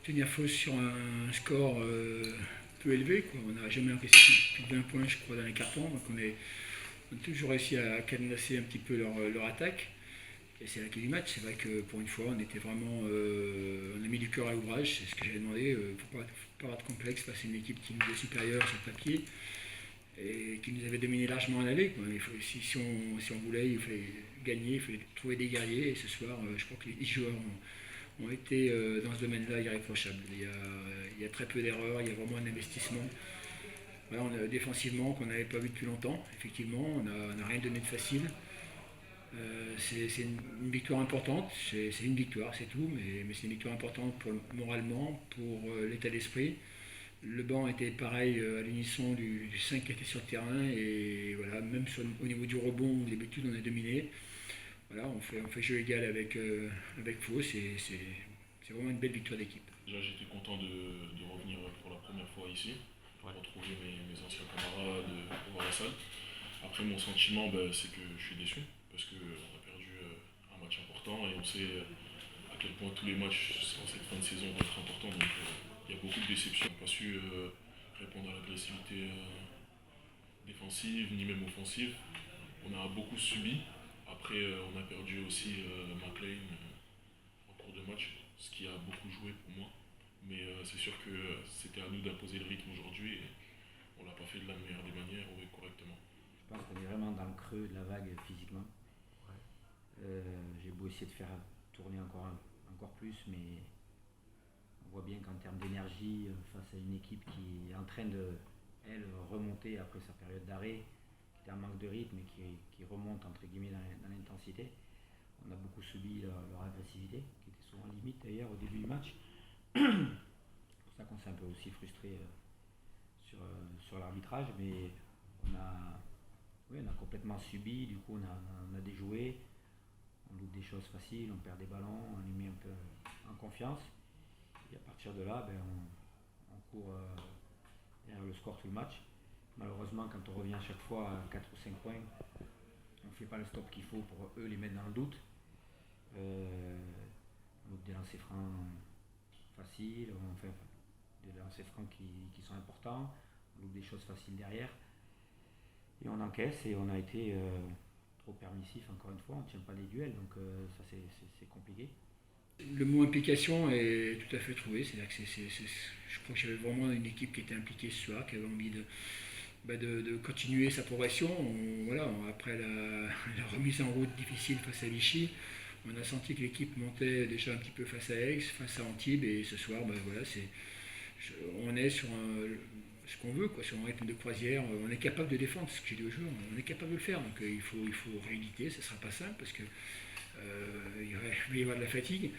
tenir fausse sur un score peu élevé, quoi. On n'a jamais encaissé plus de 20 points, je crois, dans les cartons. Donc on a toujours réussi à cadenasser un petit peu leur attaque. Et c'est la clé du match. C'est vrai que pour une fois, on était vraiment, on a mis du cœur à l'ouvrage. C'est ce que j'avais demandé. Il ne faut pas avoir de complexe face à une équipe qui nous est supérieure sur le papier et qui nous avait dominé largement à l'aller. Si on voulait, il fallait gagner, il fallait trouver des guerriers. Et ce soir, je crois que les joueurs ont été dans ce domaine-là irréprochables. Il y a très peu d'erreurs, il y a vraiment un investissement. Voilà, défensivement, qu'on n'avait pas vu depuis longtemps. Effectivement, on n'a rien donné de facile. C'est une victoire importante, c'est une victoire, c'est tout, mais c'est une victoire importante moralement, pour l'état d'esprit. Le banc était pareil à l'unisson du 5 qui était sur le terrain, et voilà, même au niveau du rebond, d'habitude on a dominé. Voilà, on fait jeu égal avec Fos, c'est vraiment une belle victoire d'équipe. Déjà, j'étais content de revenir pour la première fois ici, pour retrouver mes anciens camarades, pour voir la salle. Après, mon sentiment, c'est que je suis déçu, parce qu'on a perdu un match important et on sait à quel point tous les matchs en cette fin de saison vont être importants. Donc, il y a beaucoup de déceptions. On n'a pas su répondre à l'agressivité défensive ni même offensive. On a beaucoup subi. Après, on a perdu aussi McLean en cours de match, ce qui a beaucoup joué pour moi. Mais c'est sûr que c'était à nous d'imposer le rythme aujourd'hui et on l'a pas fait de la meilleure des manières ou correctement. Je pense qu'on est vraiment dans le creux de la vague physiquement. J'ai beau essayer de faire tourner encore plus, mais on voit bien qu'en termes d'énergie, face à une équipe qui est en train de, elle, remonter après sa période d'arrêt, qui était en manque de rythme et qui remonte entre guillemets dans l'intensité, on a beaucoup subi leur agressivité, qui était souvent limite d'ailleurs au début du match. C'est pour ça qu'on s'est un peu aussi frustré sur l'arbitrage, mais on a complètement subi, du coup on a déjoué, on loupe des choses faciles, on perd des ballons, on les met un peu en confiance. Et à partir de là, on court derrière le score tout le match. Malheureusement, quand on revient à chaque fois à 4 ou 5 points, on ne fait pas le stop qu'il faut pour eux les mettre dans le doute. On loupe des lancers francs faciles, enfin des lancers francs qui sont importants, on loupe des choses faciles derrière. Et on encaisse et on a été trop permissif encore une fois, on ne tient pas les duels, donc ça c'est compliqué. Le mot implication est tout à fait trouvé, c'est-à-dire que je crois que j'avais vraiment une équipe qui était impliquée ce soir, qui avait envie de continuer sa progression. Après la remise en route difficile face à Vichy, on a senti que l'équipe montait déjà un petit peu face à Aix, face à Antibes, et ce soir, on est sur ce qu'on veut, sur un rythme de croisière. On est capable de défendre, ce que j'ai dit aux joueurs, on est capable de le faire, donc il faut rééditer, ce ne sera pas simple parce que il va y avoir de la fatigue,